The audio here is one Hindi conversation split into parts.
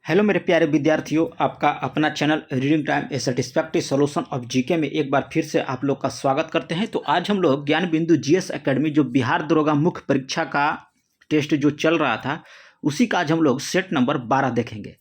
हेलो मेरे प्यारे विद्यार्थियों, आपका अपना channel reading time A satisfactory solution of GK में एक बार फिर से आप लोग का स्वागत करते हैं। तो आज हम लोग ज्ञान बिंदु जीएस एकेडमी जो बिहार दरोगा मुख्य परीक्षा का टेस्ट जो चल रहा था उसी का आज हम लोग सेट नंबर 12 देखेंगे।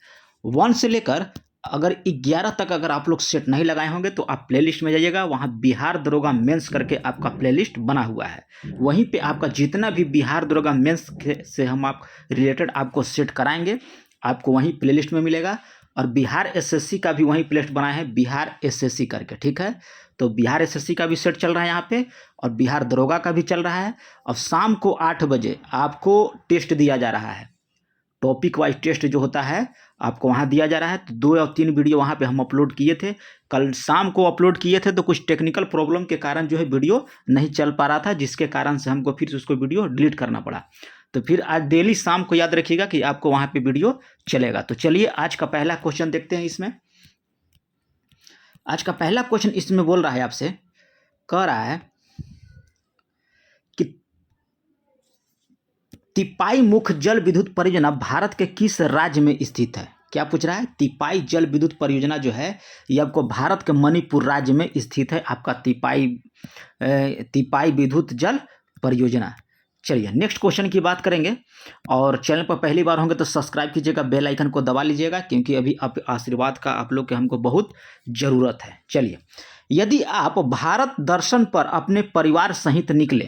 1 से लेकर अगर 11 तक अगर आप लोग सेट नहीं लगाए होंगे तो आप प्लेलिस्ट में जाइएगा, वहाँ बिहार दरोगा मेंस करके आपका प्लेलिस्ट बना हुआ है। वहीं पे आपका जितना भी बिहार दरोगा मेंस से हम आप रिलेटेड आपको सेट कराएंगे आपको वहीं प्लेलिस्ट में मिलेगा। और बिहार एसएससी का भी वहीं प्लेलिस्ट बनाया है, बिहार एसएससी करके, ठीक है। तो बिहार एसएससी का भी सेट चल रहा है यहाँ पे और बिहार दरोगा का भी चल रहा है। और शाम को 8 बजे आपको टेस्ट दिया जा रहा है, टॉपिक वाइज टेस्ट जो होता है आपको वहाँ दिया जा रहा है। तो 2 या 3 वीडियो वहाँ पे हम अपलोड किए थे, कल शाम को अपलोड किए थे। तो कुछ टेक्निकल प्रॉब्लम के कारण जो है वीडियो नहीं चल पा रहा था, जिसके कारण से हमको फिर से उसको वीडियो डिलीट करना पड़ा। तो फिर आज डेली शाम को याद रखिएगा कि आपको वहाँ पे वीडियो चलेगा। तो चलिए आज का पहला क्वेश्चन देखते हैं। इसमें आज का पहला क्वेश्चन इसमें बोल रहा है, आपसे कह रहा है कि तिपाई मुख्य जल विद्युत परियोजना भारत के किस राज्य में स्थित है। क्या पूछ रहा है? तिपाई जल विद्युत परियोजना जो है ये आपको भारत के मणिपुर राज्य में स्थित है, आपका तिपाई विद्युत जल परियोजना। चलिए नेक्स्ट क्वेश्चन की बात करेंगे। और चैनल पर पहली बार होंगे तो सब्सक्राइब कीजिएगा, बेल आइकन को दबा लीजिएगा, क्योंकि अभी आप आशीर्वाद का आप लोग के हमको बहुत ज़रूरत है। चलिए, यदि आप भारत दर्शन पर अपने परिवार सहित निकले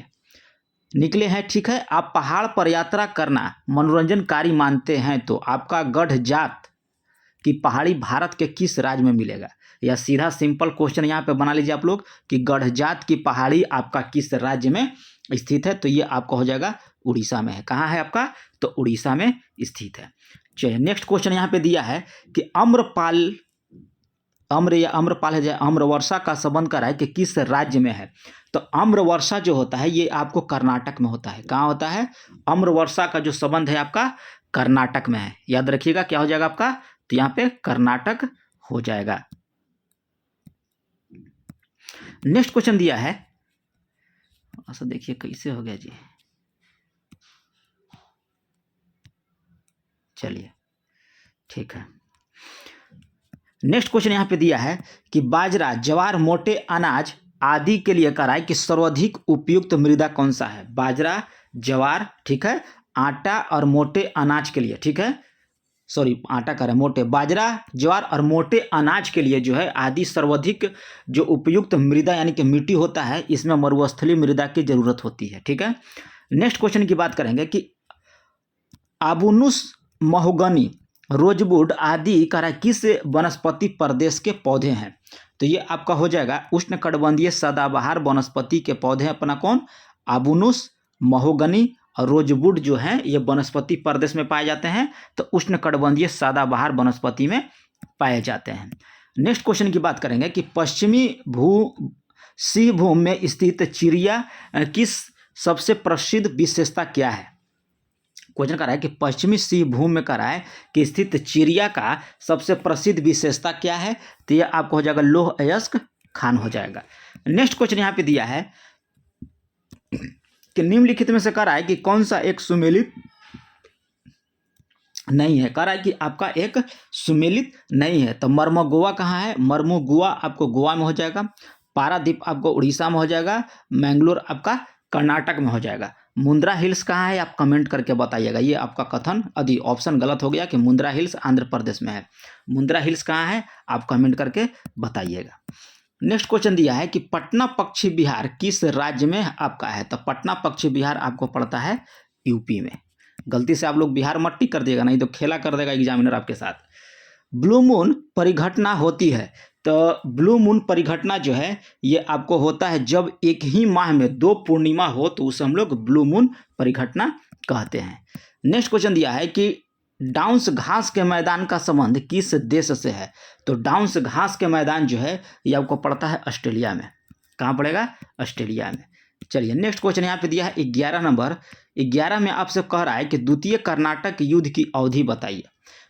हैं, ठीक है, आप पहाड़ पर यात्रा करना मनोरंजनकारी मानते हैं, तो आपका गढ़ जात की पहाड़ी भारत के किस राज्य में मिलेगा। या सीधा सिंपल क्वेश्चन यहाँ पे बना लीजिए आप लोग कि गढ़ जात की पहाड़ी आपका किस राज्य में स्थित है। तो ये आपका हो जाएगा उड़ीसा में है। कहाँ है आपका? तो उड़ीसा में स्थित है। चलिए नेक्स्ट क्वेश्चन यहाँ पे दिया है कि आम्रपाल है या आम्रवर्षा का संबंध कर रहा है कि किस राज्य में है। तो आम्रवर्षा जो होता है ये आपको कर्नाटक में होता है। कहाँ होता है? आम्रवर्षा का जो संबंध है आपका कर्नाटक में है। याद रखिएगा क्या हो जाएगा आपका? तो यहाँ पे कर्नाटक हो जाएगा। नेक्स्ट क्वेश्चन दिया है, ऐसा देखिए कैसे हो गया जी। चलिए ठीक है। नेक्स्ट क्वेश्चन यहाँ पे दिया है कि बाजरा, ज्वार, मोटे अनाज आदि के लिए कह रहा है कि सर्वाधिक उपयुक्त मृदा कौन सा है। बाजरा, ज्वार, ठीक है, आटा और मोटे अनाज के लिए, ठीक है, सॉरी आटा कर रहे मोटे, बाजरा, ज्वार और मोटे अनाज के लिए जो है आदि सर्वाधिक जो उपयुक्त मृदा यानी कि मिट्टी होता है, इसमें मरुस्थलीय मृदा की जरूरत होती है, ठीक है। नेक्स्ट क्वेश्चन की बात करेंगे कि आबुनुस, महोगनी, रोजवुड आदि कह रहा है किस वनस्पति प्रदेश के पौधे हैं। तो ये आपका हो जाएगा उष्णकटिबंधीय सदाबहार वनस्पति के पौधे अपना कौन? आबुनुस, महोगनी और रोजवुड जो है ये वनस्पति प्रदेश में पाए जाते हैं। तो उष्णकटिबंधीय सदाबहार वनस्पति में पाए जाते हैं। नेक्स्ट क्वेश्चन की बात करेंगे कि पश्चिमी सिंह भूमि में स्थित चिड़िया किस सबसे प्रसिद्ध विशेषता क्या है। क्वेश्चन कर रहा है कि पश्चिमी सिंह भूमि में कर रहा है कि स्थित चिड़िया का सबसे प्रसिद्ध विशेषता क्या है। तो यह आपको हो जाएगा लौह अयस्क खान हो जाएगा। नेक्स्ट क्वेश्चन यहाँ पे दिया है कि निम्नलिखित में से कह रहा है कि कौन सा एक सुमेलित नहीं है। कह रहा है कि आपका एक सुमेलित नहीं है। तो मर्मगोवा कहाँ है? मर्मुगुआ आपको गोवा में हो जाएगा, पारादीप आपको उड़ीसा में हो जाएगा, मैंगलोर आपका कर्नाटक में हो जाएगा। मुंद्रा हिल्स कहाँ है आप कमेंट करके बताइएगा। ये आपका कथन यदि ऑप्शन गलत हो गया कि मुंद्रा हिल्स आंध्र प्रदेश में है, मुंद्रा हिल्स कहाँ है आप कमेंट करके बताइएगा। नेक्स्ट क्वेश्चन दिया है कि पटना पक्षी विहार किस राज्य में आपका है। तो पटना पक्षी विहार आपको पड़ता है यूपी में। गलती से आप लोग बिहार मत टिक कर दिएगा, नहीं तो खेला कर देगा एग्जामिनर आपके साथ। ब्लू मून परिघटना होती है। तो ब्लू मून परिघटना जो है ये आपको होता है जब एक ही माह में 2 पूर्णिमा हो, तो उसे हम लोग ब्लू मून परिघटना कहते हैं। नेक्स्ट क्वेश्चन दिया है कि डाउन्स घास के मैदान का संबंध किस देश से है। तो डाउन्स घास के मैदान जो है ये आपको पड़ता है ऑस्ट्रेलिया में। कहाँ पड़ेगा? ऑस्ट्रेलिया में। चलिए नेक्स्ट क्वेश्चन यहाँ पे दिया है 11 नंबर। 11 में आपसे कह रहा है कि द्वितीय कर्नाटक युद्ध की अवधि बताइए।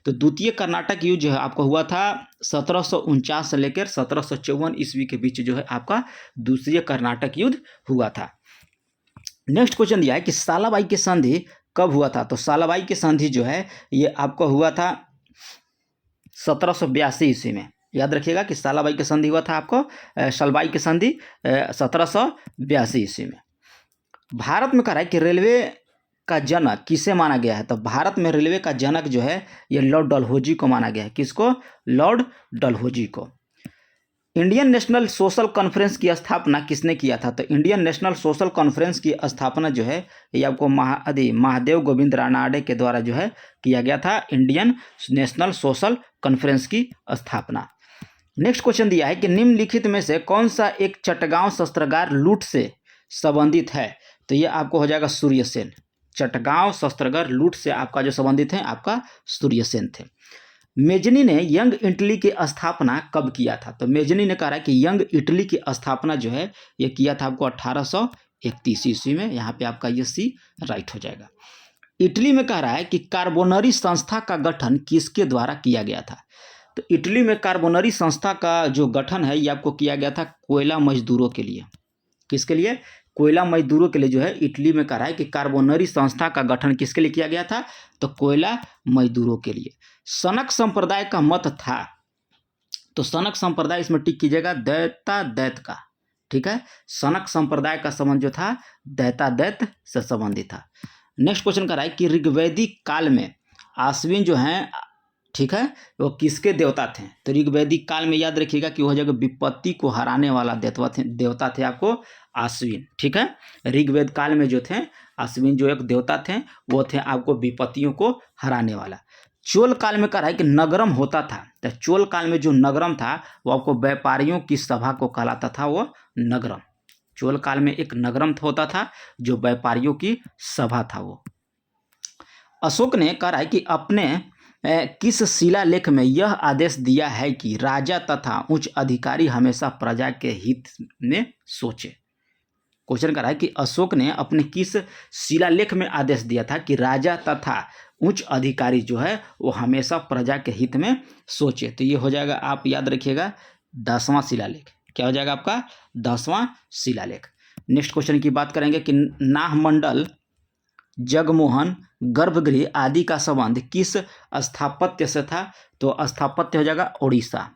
तो द्वितीय कर्नाटक युद्ध जो है आपको हुआ था 1749 से लेकर 1754 ईस्वी के बीच जो है आपका द्वितीय कर्नाटक युद्ध हुआ था। नेक्स्ट क्वेश्चन दिया है कि सालाबाई की संधि कब हुआ था। तो सालाबाई की संधि जो है ये आपको हुआ था 1782 ईस्वी में। याद रखिएगा कि सालाबाई की संधि हुआ था आपको सलबाई की संधि 1782 ईस्वी में। भारत में कह रहा है कि रेलवे का जनक किसे माना गया है, तो भारत में रेलवे का जनक जो है ये लॉर्ड डलहौजी को माना गया है। किसको? लॉर्ड डलहौजी को। इंडियन नेशनल सोशल कॉन्फ्रेंस की स्थापना किसने किया था, तो इंडियन नेशनल सोशल कॉन्फ्रेंस की स्थापना जो है ये आपको महादेव गोविंद रानाडे के द्वारा जो है किया गया था। इंडियन नेशनल सोशल कॉन्फ्रेंस की स्थापना। नेक्स्ट क्वेश्चन दिया है कि निम्नलिखित में से कौन सा एक चटगांव शस्त्रागार लूट से संबंधित है, तो ये आपको हो जाएगा सूर्यसेन। चटगांव शस्त्रागार लूट से आपका जो संबंधित है आपका सूर्यसेन थे। मेजनी ने यंग इटली की स्थापना कब किया था, तो मेजनी ने कहा है कि यंग इटली की स्थापना जो है ये किया था आपको 1831 ईस्वी में। यहाँ पे आपका ये सी राइट हो जाएगा। इटली में कह रहा है कि कार्बोनरी संस्था का गठन किसके द्वारा किया गया था, तो इटली में कार्बोनरी संस्था का जो गठन है ये आपको किया गया था कोयला मजदूरों के लिए। किसके लिए? कोयला मजदूरों के लिए जो है इटली में कह रहा है कि कार्बोनरी संस्था का गठन किसके लिए किया गया था, तो कोयला मजदूरों के लिए। सनक संप्रदाय का मत था, तो सनक संप्रदाय इसमें टिक कीजिएगा दैत का। ठीक है, सनक संप्रदाय का संबंध जो था दैत से संबंधित था। नेक्स्ट क्वेश्चन कर रहा है कि ऋग्वैदिक काल में आश्विन जो हैं, ठीक है, वो किसके देवता थे, तो ऋग्वैदिक काल में याद रखिएगा कि वह जगह विपत्ति को हराने वाला देवता थे आपको आश्विन। ठीक है, ऋग्वेद काल में जो थे आश्विन जो एक देवता थे वो थे आपको विपत्तियों को हराने वाला। चोल काल में कह रहा है कि नगरम होता था, तो चोल काल में जो नगरम था वो आपको व्यापारियों की सभा को कहलाता था वो नगरम। चोल काल में एक नगरम होता था जो व्यापारियों की सभा था वो। अशोक ने कह रहा है कि अपने किस शिलालेख में यह आदेश दिया है कि राजा तथा उच्च अधिकारी हमेशा प्रजा के हित में सोचे। क्वेश्चन कर रहा है कि अशोक ने अपने किस शिलालेख में आदेश दिया था कि राजा तथा उच्च अधिकारी जो है वो हमेशा प्रजा के हित में सोचे, तो ये हो जाएगा आप याद रखिएगा 10वां शिलालेख। क्या हो जाएगा आपका 10वां शिलालेख। नेक्स्ट क्वेश्चन की बात करेंगे कि नाहमंडल, जगमोहन, गर्भगृह आदि का संबंध किस स्थापत्य से था, तो स्थापत्य हो जाएगा उड़ीसा।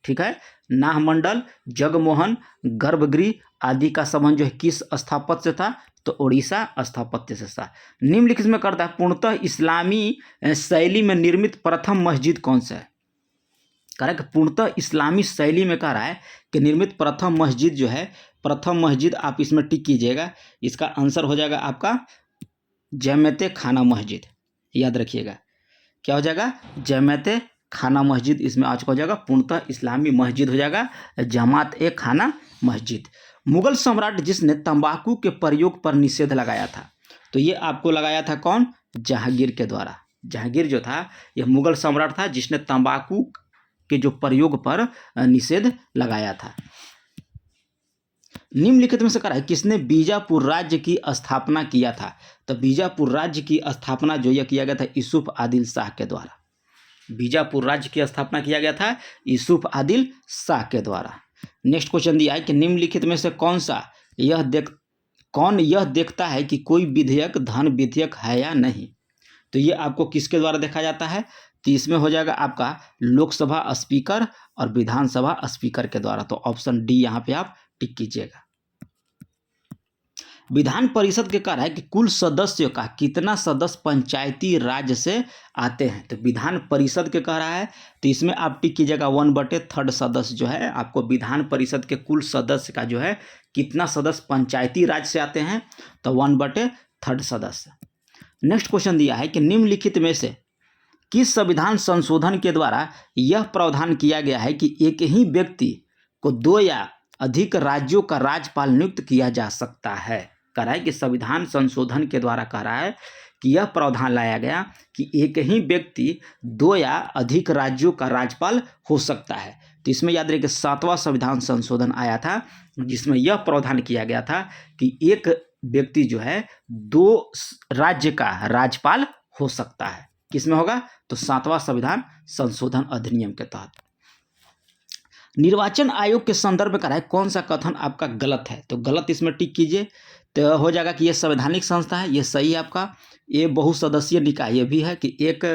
ठीक है, नाहमंडल, जगमोहन, गर्भगृह आदि का संबंध जो है किस स्थापत्य से था, तो उड़ीसा स्थापत्य से था। निम्नलिखित में करता है पूर्णतः इस्लामी शैली में निर्मित प्रथम मस्जिद कौन सा है, कह रहा है कि पूर्णतः इस्लामी शैली में कह रहा है कि निर्मित प्रथम मस्जिद जो है, प्रथम मस्जिद आप इसमें टिक कीजिएगा, इसका आंसर हो जाएगा आपका जमाते खाना मस्जिद। याद रखिएगा क्या हो जाएगा, जमाते खाना मस्जिद इसमें आज हो जाएगा पूर्णतः इस्लामी मस्जिद हो जाएगा जमात ए खाना मस्जिद। मुगल सम्राट जिसने तंबाकू के प्रयोग पर निषेध लगाया था, तो ये आपको लगाया था कौन, जहांगीर के द्वारा। जहांगीर जो था यह मुगल सम्राट था जिसने तंबाकू के जो प्रयोग पर निषेध लगाया था। निम्नलिखित में से कह रहा है किसने बीजापुर राज्य की स्थापना किया था, तो बीजापुर राज्य की स्थापना जो यह किया गया था यूसुफ आदिल शाह के द्वारा। बीजापुर राज्य की स्थापना किया गया था यूसुफ आदिल शाह के द्वारा। नेक्स्ट क्वेश्चन दिया है कि निम्नलिखित में से कौन यह देखता है कि कोई विधेयक धन विधेयक है या नहीं, तो ये आपको किसके द्वारा देखा जाता है, तो इसमें हो जाएगा आपका लोकसभा स्पीकर और विधानसभा स्पीकर के द्वारा। तो ऑप्शन डी यहाँ पे आप टिक कीजिएगा। विधान परिषद के कह रहा है कि कुल सदस्यों का कितना सदस्य पंचायती राज से आते हैं, तो विधान परिषद के कह रहा है तो इसमें आप टिक कीजिएगा 1/3 सदस्य जो है आपको विधान परिषद के कुल सदस्य का जो है कितना सदस्य पंचायती राज से आते हैं, तो 1/3 सदस्य। नेक्स्ट क्वेश्चन दिया है कि निम्नलिखित में से किस संविधान संशोधन के द्वारा यह प्रावधान किया गया है कि एक ही व्यक्ति को 2 या अधिक राज्यों का राज्यपाल नियुक्त किया जा सकता है। कह रहा है कि संविधान संशोधन के द्वारा कह रहा है कि यह प्रावधान लाया गया कि एक ही व्यक्ति 2 या अधिक राज्यों का राज्यपाल हो सकता है। तो इसमें याद रखिए 7वां संविधान संशोधन आया था जिसमें यह प्रावधान किया गया था कि एक व्यक्ति जो है 2 राज्य का राज्यपाल हो सकता है। किसमें होगा, तो 7वां संविधान संशोधन अधिनियम के तहत। निर्वाचन आयोग के संदर्भ में करा है कौन सा कथन आपका गलत है, तो गलत इसमें टिक कीजिए। तो हो जाएगा कि ये संवैधानिक संस्था है, ये सही है आपका। ये बहुसदस्यीय निकाय, ये भी है कि एक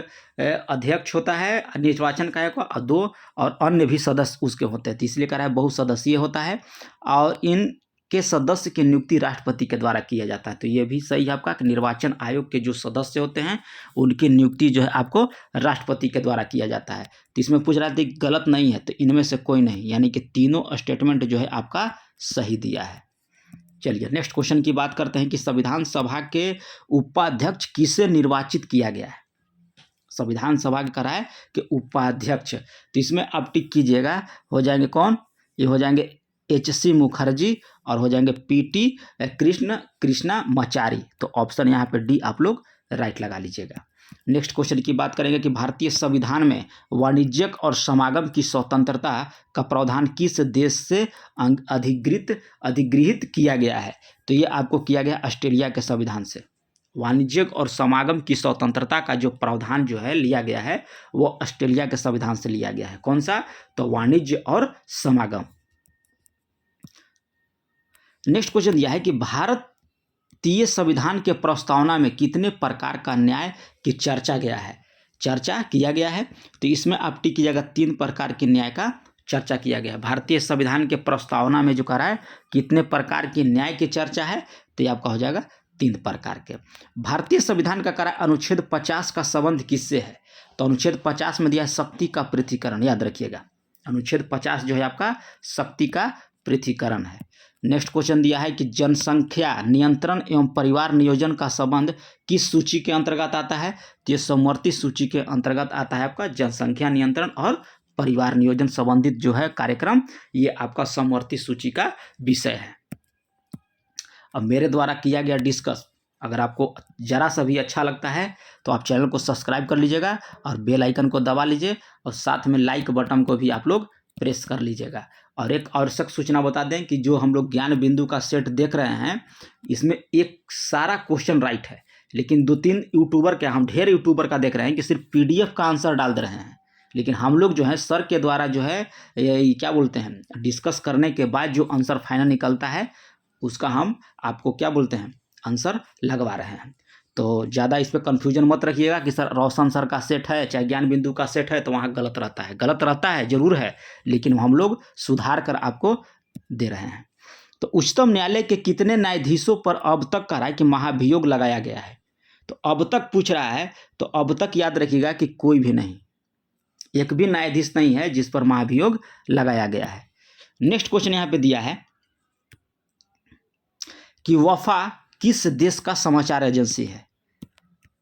अध्यक्ष होता है निर्वाचन आयोग का और 2 और अन्य भी सदस्य उसके होते हैं, तो इसलिए कह रहा है बहुसदस्यीय होता है और इन के सदस्य की नियुक्ति राष्ट्रपति के द्वारा किया जाता है। तो ये भी सही है आपका कि निर्वाचन आयोग के जो सदस्य होते हैं उनकी नियुक्ति जो है आपको राष्ट्रपति के द्वारा किया जाता है। तो इसमें पूछ रहा था कि गलत नहीं है, तो इनमें से कोई नहीं, यानी कि तीनों स्टेटमेंट जो है आपका सही दिया है। चलिए नेक्स्ट क्वेश्चन की बात करते हैं कि संविधान सभा के उपाध्यक्ष किसे निर्वाचित किया गया है। संविधान सभा का करा है कि उपाध्यक्ष, तो इसमें आप टिक कीजिएगा, हो जाएंगे कौन, ये हो जाएंगे एच.सी. मुखर्जी और हो जाएंगे पी.टी. कृष्णामाचारी। तो ऑप्शन यहाँ पे डी आप लोग राइट लगा लीजिएगा। नेक्स्ट क्वेश्चन की बात करेंगे कि भारतीय संविधान में वाणिज्यिक और समागम की स्वतंत्रता का प्रावधान किस देश से अधिगृहित किया गया है, तो ये आपको किया गया ऑस्ट्रेलिया के संविधान से। वाणिज्यिक और समागम की स्वतंत्रता का जो प्रावधान जो है लिया गया है वो ऑस्ट्रेलिया के संविधान से लिया गया है। कौन सा, तो वाणिज्य और समागम। नेक्स्ट क्वेश्चन दिया है कि भारतीय संविधान के प्रस्तावना में कितने प्रकार का न्याय की चर्चा किया गया है, तो इसमें आप टिक कीजिएगा 3 प्रकार के न्याय का चर्चा किया गया है। भारतीय संविधान के प्रस्तावना में जो कह रहा है कितने प्रकार की न्याय की चर्चा है, तो ये आपका हो जाएगा 3 प्रकार के। भारतीय संविधान का करा अनुच्छेद 50 का संबंध किससे है, तो अनुच्छेद 50 में दिया है शक्ति का पृथक्करण, याद रखिएगा अनुच्छेद 50 जो है आपका शक्ति का पृथक्करण है। नेक्स्ट क्वेश्चन दिया है कि जनसंख्या नियंत्रण एवं परिवार नियोजन का संबंध किस सूची के अंतर्गत आता है, तो ये समवर्ती सूची के अंतर्गत आता है आपका जनसंख्या नियंत्रण और परिवार नियोजन संबंधित जो है कार्यक्रम, ये आपका समवर्ती सूची का विषय है। अब मेरे द्वारा किया गया डिस्कस अगर आपको जरा सा भी अच्छा लगता है तो आप चैनल को सब्सक्राइब कर लीजिएगा और बेल आइकन को दबा लीजिए और साथ में लाइक बटन को भी आप लोग प्रेस कर लीजिएगा। और एक आवश्यक सूचना बता दें कि जो हम लोग ज्ञान बिंदु का सेट देख रहे हैं इसमें एक सारा क्वेश्चन राइट है, लेकिन 2-3 यूट्यूबर के, हम ढेर यूट्यूबर का देख रहे हैं कि सिर्फ PDF का आंसर डाल दे रहे हैं, लेकिन हम लोग जो है सर के द्वारा जो है ये क्या बोलते हैं डिस्कस करने के बाद जो आंसर फाइनल निकलता है उसका हम आपको क्या बोलते हैं आंसर लगवा रहे हैं। तो ज़्यादा इस पर कन्फ्यूजन मत रखिएगा कि सर रोशन सर का सेट है चाहे ज्ञान बिंदु का सेट है तो वहाँ गलत रहता है ज़रूर है, लेकिन हम लोग सुधार कर आपको दे रहे हैं। तो उच्चतम न्यायालय के कितने न्यायाधीशों पर अब तक कह रहा है कि महाभियोग लगाया गया है, तो अब तक पूछ रहा है, तो अब तक याद रखिएगा कि कोई भी नहीं, एक भी न्यायाधीश नहीं है जिस पर महाभियोग लगाया गया है। नेक्स्ट क्वेश्चन यहाँ पे दिया है कि वफा किस देश का समाचार एजेंसी है।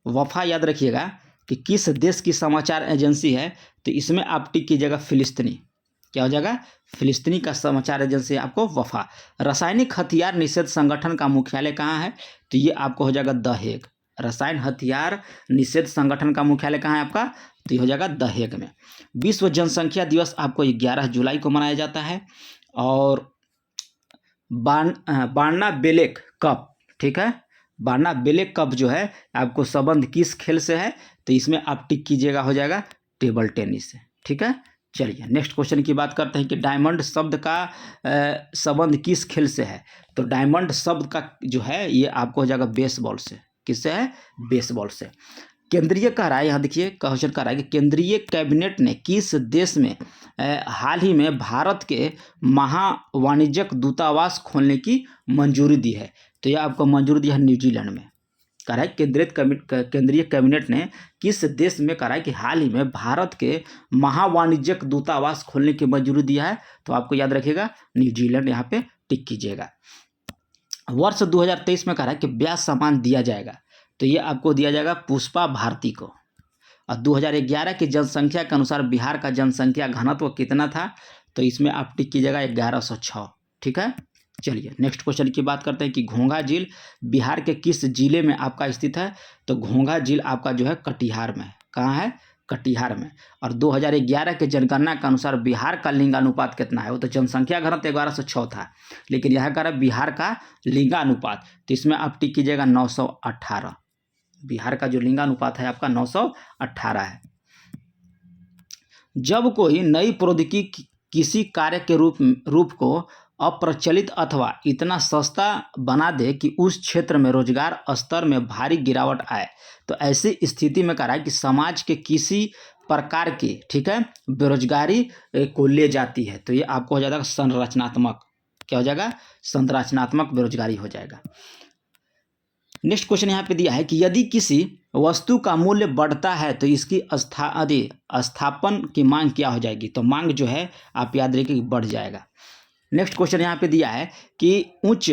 वफा याद रखिएगा कि किस देश की समाचार एजेंसी है, तो इसमें आप टिक कीजिएगा फिलिस्तीनी, क्या हो जाएगा फिलिस्तीनी का समाचार एजेंसी है आपको वफा। रासायनिक हथियार निषेध संगठन का मुख्यालय कहाँ है, तो ये आपको हो जाएगा द हेग। रसायन हथियार निषेध संगठन का मुख्यालय कहाँ है आपका, तो ये हो जाएगा द हेग में। विश्व जनसंख्या दिवस आपको 11 जुलाई को मनाया जाता है। और बारना बेलेक कप, ठीक है, बारना बेलेक कप जो है आपको संबंध किस खेल से है, तो इसमें आप टिक कीजिएगा, हो जाएगा टेबल टेनिस से, ठीक है। चलिए नेक्स्ट क्वेश्चन की बात करते हैं कि डायमंड शब्द का संबंध किस खेल से है, तो डायमंड शब्द का जो है ये आपको हो जाएगा बेसबॉल से। किससे है, बेसबॉल से। केंद्रीय कह रहा है, यहाँ देखिए क्वेश्चन कह रहा है कि केंद्रीय कैबिनेट ने किस देश में हाल ही में भारत के महावाणिज्यिक दूतावास खोलने की मंजूरी दी है, तो यह आपको मंजूरी दी है न्यूजीलैंड में। कह रहा है केंद्रीय कैबिनेट ने किस देश में कह रहा है कि हाल ही में भारत के महावाणिज्यिक दूतावास खोलने की मंजूरी दिया है, तो आपको याद रखिएगा न्यूजीलैंड, यहाँ पे टिक कीजिएगा। वर्ष 2023 में कह रहा है कि ब्याज सम्मान दिया जाएगा, तो ये आपको दिया जाएगा पुष्पा भारती को। और 2011 की जनसंख्या के अनुसार बिहार का जनसंख्या घनत्व कितना था, तो इसमें आप टिक कीजिएगा 1106, ठीक है। चलिए नेक्स्ट क्वेश्चन की बात करते हैं कि घोंघा झील बिहार के किस जिले में आपका स्थित है, तो घोंघा झील आपका जो है कटिहार में। कहाँ है, कटिहार में। और 2011 के जनगणना के अनुसार बिहार का लिंगानुपात कितना है, वो तो जनसंख्या घनत्व 1106 था, लेकिन यहाँ का बिहार का लिंगानुपात, तो इसमें आप टिक कीजिएगा 918। बिहार का जो लिंगानुपात है आपका 918 है। जब कोई नई किसी कार्य के रूप को अप्रचलित अथवा इतना सस्ता बना दे कि उस क्षेत्र में रोजगार स्तर में भारी गिरावट आए। तो ऐसी स्थिति में कह रहा है कि समाज के किसी प्रकार की, ठीक है, बेरोजगारी को ले जाती है। तो ये आपको हो जाएगा संरचनात्मक, क्या हो जाएगा, संरचनात्मक बेरोजगारी हो जाएगा। नेक्स्ट क्वेश्चन यहाँ पे दिया है कि यदि किसी वस्तु का मूल्य बढ़ता है तो इसकी स्थापन की मांग क्या हो जाएगी। तो मांग जो है आप याद रखिए कि बढ़ जाएगा। नेक्स्ट क्वेश्चन यहाँ पे दिया है कि उच्च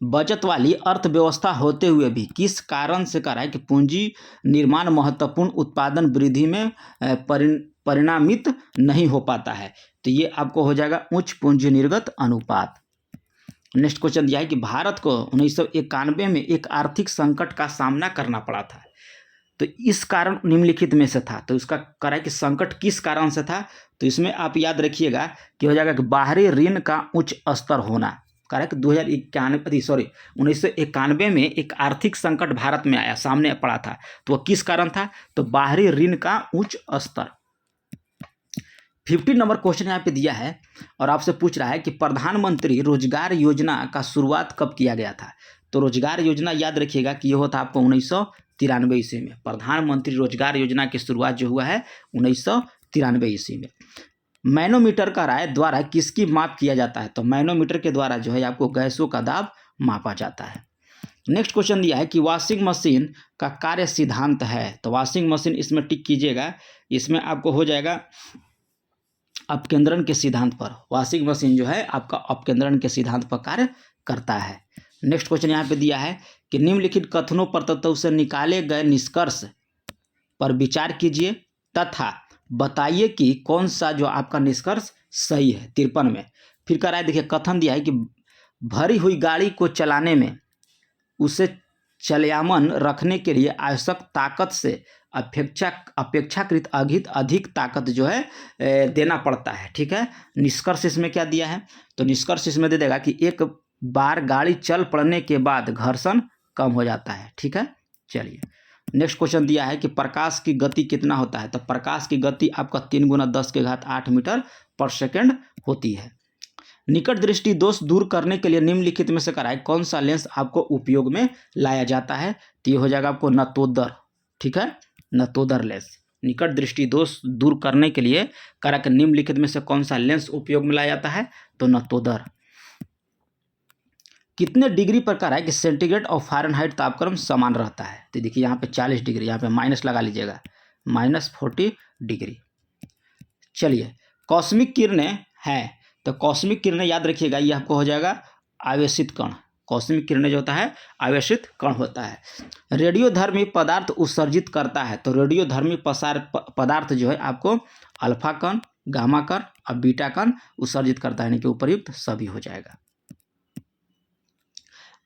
बचत वाली अर्थव्यवस्था होते हुए भी किस कारण से कह रहा है कि पूंजी निर्माण महत्वपूर्ण उत्पादन वृद्धि में परिणामित नहीं हो पाता है। तो ये आपको हो जाएगा उच्च पूंजी निर्गत अनुपात। नेक्स्ट क्वेश्चन दिया है कि भारत को 1991 में एक आर्थिक संकट का सामना करना पड़ा था। तो इस कारण निम्नलिखित में से था। तो इसका कह रहा है कि संकट किस कारण से था। तो इसमें आप याद रखिएगा कि हो जाएगा कि बाहरी ऋण का उच्च स्तर होना। कह रहा है कि 1991 में एक आर्थिक संकट भारत में आया, सामने पड़ा था। तो वह किस कारण था। तो बाहरी ऋण का उच्च स्तर। 50 नंबर क्वेश्चन यहाँ पे दिया है और आपसे पूछ रहा है कि प्रधानमंत्री रोजगार योजना का शुरुआत कब किया गया था। तो रोजगार योजना याद रखिएगा कि यह होता आपको 1993 ईस्वी में। प्रधानमंत्री रोजगार योजना की शुरुआत जो हुआ है 1993 ईस्वी में। मैनोमीटर का राय द्वारा किसकी माप किया जाता है। तो मैनोमीटर के द्वारा जो है आपको गैसों का दाब मापा जाता है। नेक्स्ट क्वेश्चन दिया है कि वॉशिंग मशीन का कार्य सिद्धांत है। तो वॉशिंग मशीन इसमें टिक कीजिएगा। इसमें आपको हो जाएगा अपकेंद्रण के सिद्धांत पर। वॉशिंग मशीन जो है आपका अपकेंद्रण के सिद्धांत पर कार्य करता है। नेक्स्ट क्वेश्चन यहाँ पे दिया है कि निम्नलिखित कथनों पर तत्व से निकाले गए निष्कर्ष पर विचार कीजिए तथा बताइए कि कौन सा जो आपका निष्कर्ष सही है। 53 में फिर कह रहा है, देखिए कथन दिया है कि भरी हुई गाड़ी को चलाने में उसे चलयामन रखने के लिए आवश्यक ताकत से अपेक्षाकृत अधिक ताकत जो है देना पड़ता है। ठीक है, निष्कर्ष इसमें क्या दिया है। तो निष्कर्ष इसमें दे देगा कि एक बार गाड़ी चल पड़ने के बाद घर्षण कम हो जाता है। ठीक है, चलिए नेक्स्ट क्वेश्चन दिया है कि प्रकाश की गति कितना होता है। तो प्रकाश की गति आपका 3 × 10⁸ मीटर पर सेकेंड होती है। निकट दृष्टि दोष दूर करने के लिए निम्नलिखित में से कराए कौन सा लेंस आपको उपयोग में लाया जाता है। तो ये हो जाएगा आपको नतोदर। ठीक है, नतोदर लेंस। निकट दृष्टि दोष दूर करने के लिए करा कि निम्नलिखित में से कौन सा लेंस उपयोग में लाया जाता है। तो नतोदर। कितने डिग्री पर करा है कि सेंटीग्रेड और फ़ारेनहाइट तापक्रम समान रहता है। तो देखिए यहाँ पे 40 डिग्री, यहाँ पे माइनस लगा लीजिएगा, -40 डिग्री। चलिए कॉस्मिक किरणें हैं। तो कॉस्मिक किरणें याद रखिएगा ये आपको हो जाएगा आवेशित कण। कॉस्मिक किरणें जो होता है आवेशित कण होता है। रेडियोधर्मी पदार्थ उत्सर्जित करता है। तो रेडियोधर्मी पदार्थ जो है आपको अल्फा कण, गामा कण और बीटा कण उत्सर्जित करता है, यानी कि उपयुक्त सभी हो जाएगा।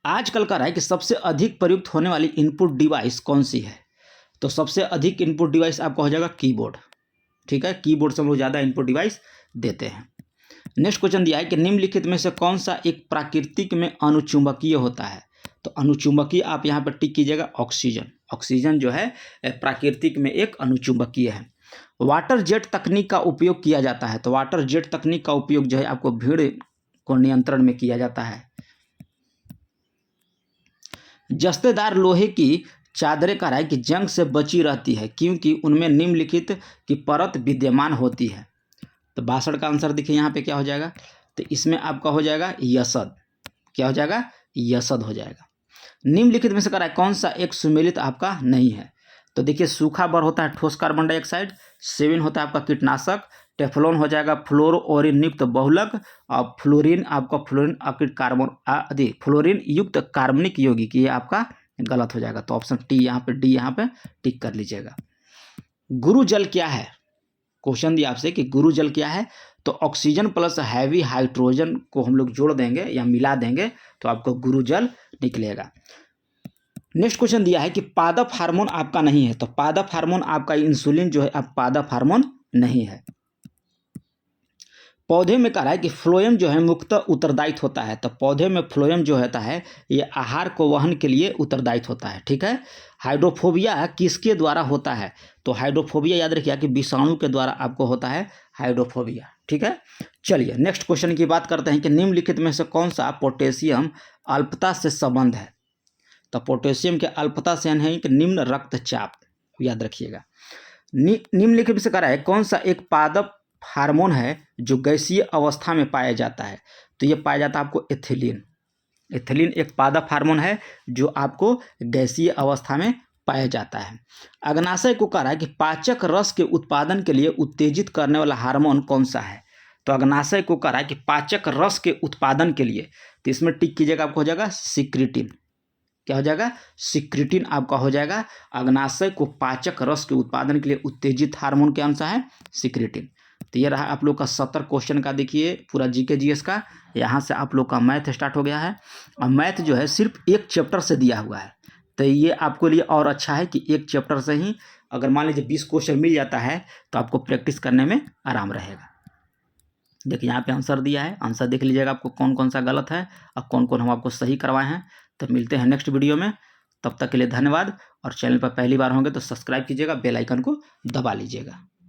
आजकल का है कि सबसे अधिक प्रयुक्त होने वाली इनपुट डिवाइस कौन सी है। तो सबसे अधिक इनपुट डिवाइस आपका हो जाएगा कीबोर्ड। ठीक है, कीबोर्ड से हम लोग ज़्यादा इनपुट डिवाइस देते हैं। नेक्स्ट क्वेश्चन दिया है कि निम्नलिखित में से कौन सा एक प्राकृतिक में अनुचुंबकीय होता है। तो अनुचुंबकीय आप यहाँ पर टिक कीजिएगा ऑक्सीजन। ऑक्सीजन जो है प्राकृतिक में एक अनुचुंबकीय है। वाटर जेट तकनीक का उपयोग किया जाता है। तो वाटर जेट तकनीक का उपयोग जो है आपको भीड़ को नियंत्रण में किया जाता है। जस्तेदार लोहे की चादरें का है कि जंग से बची रहती है क्योंकि उनमें निम्नलिखित की परत विद्यमान होती है। तो 62 का आंसर देखिए यहाँ पे क्या हो जाएगा। तो इसमें आपका हो जाएगा यसद। क्या हो जाएगा, यसद हो जाएगा। निम्नलिखित में से करा है कौन सा एक सुमेलित आपका नहीं है। तो देखिए सूखा बर होता है ठोस कार्बन डाइऑक्साइड, सेविन होता है आपका कीटनाशक, टेफ्लॉन हो जाएगा फ्लोरोओरिन युक्त बहुलक और फ्लोरीन आपका फ्लोरीन अकृत कार्बन फ्लोरीन युक्त कार्बनिक यौगिक, ये आपका गलत हो जाएगा। तो ऑप्शन टी यहाँ पे, डी यहाँ पे टिक कर लीजिएगा। गुरु जल क्या है। क्वेश्चन दिया आपसे कि गुरु जल क्या है। तो ऑक्सीजन प्लस हैवी हाइड्रोजन को हम लोग जोड़ देंगे या मिला देंगे तो आपको गुरु जल निकलेगा। नेक्स्ट क्वेश्चन दिया है कि पादप हार्मोन आपका नहीं है। तो पादप हार्मोन आपका इंसुलिन जो है अब पादप हार्मोन नहीं है। पौधे में कह रहा है कि फ्लोएम जो है मुक्त उत्तरदायित्व होता है। तो पौधे में फ्लोएम जो होता है ये आहार को वहन के लिए उत्तरदायित्व होता है। ठीक है, हाइड्रोफोबिया किसके द्वारा होता है। तो हाइड्रोफोबिया याद रखिए कि विषाणु के द्वारा आपको होता है हाइड्रोफोबिया। ठीक है, चलिए नेक्स्ट क्वेश्चन की बात करते हैं कि निम्नलिखित में से कौन सा पोटेशियम अल्पता से संबंध है। तो पोटेशियम के अल्पता से है कि निम्न रक्तचाप, याद रखिएगा। निम्नलिखित में से कह रहा है कौन सा एक पादप हार्मोन है जो गैसीय अवस्था में पाया जाता है। तो ये पाया जाता है आपको एथिलीन। एथिलीन एक पादप हार्मोन है जो आपको गैसीय अवस्था में पाया जाता है। अग्नाशय को कह रहा है कि पाचक रस के उत्पादन के लिए उत्तेजित करने वाला हार्मोन कौन सा है। तो अग्नाशय को कह रहा है कि पाचक रस के उत्पादन के लिए, तो इसमें टिक कीजिएगा, आपको हो जाएगा सिक्रीटिन। क्या हो जाएगा, सिक्रीटिन आपका हो जाएगा। अग्नाशय को पाचक रस के उत्पादन के लिए उत्तेजित हार्मोन कौन सा है, सिक्रीटिन। तो ये रहा आप लोग का 70 क्वेश्चन का, देखिए पूरा जीके जीएस का। यहाँ से आप लोग का मैथ स्टार्ट हो गया है, और मैथ जो है सिर्फ एक चैप्टर से दिया हुआ है। तो ये आपको लिए और अच्छा है कि एक चैप्टर से ही अगर मान लीजिए 20 क्वेश्चन मिल जाता है तो आपको प्रैक्टिस करने में आराम रहेगा। देखिए यहाँ पे आंसर दिया है, आंसर देख लीजिएगा आपको कौन कौन सा गलत है और कौन कौन हम आपको सही करवाए हैं। तो मिलते हैं नेक्स्ट वीडियो में, तब तक के लिए धन्यवाद। और चैनल पर पहली बार होंगे तो सब्सक्राइब कीजिएगा, बेल आइकन को दबा लीजिएगा।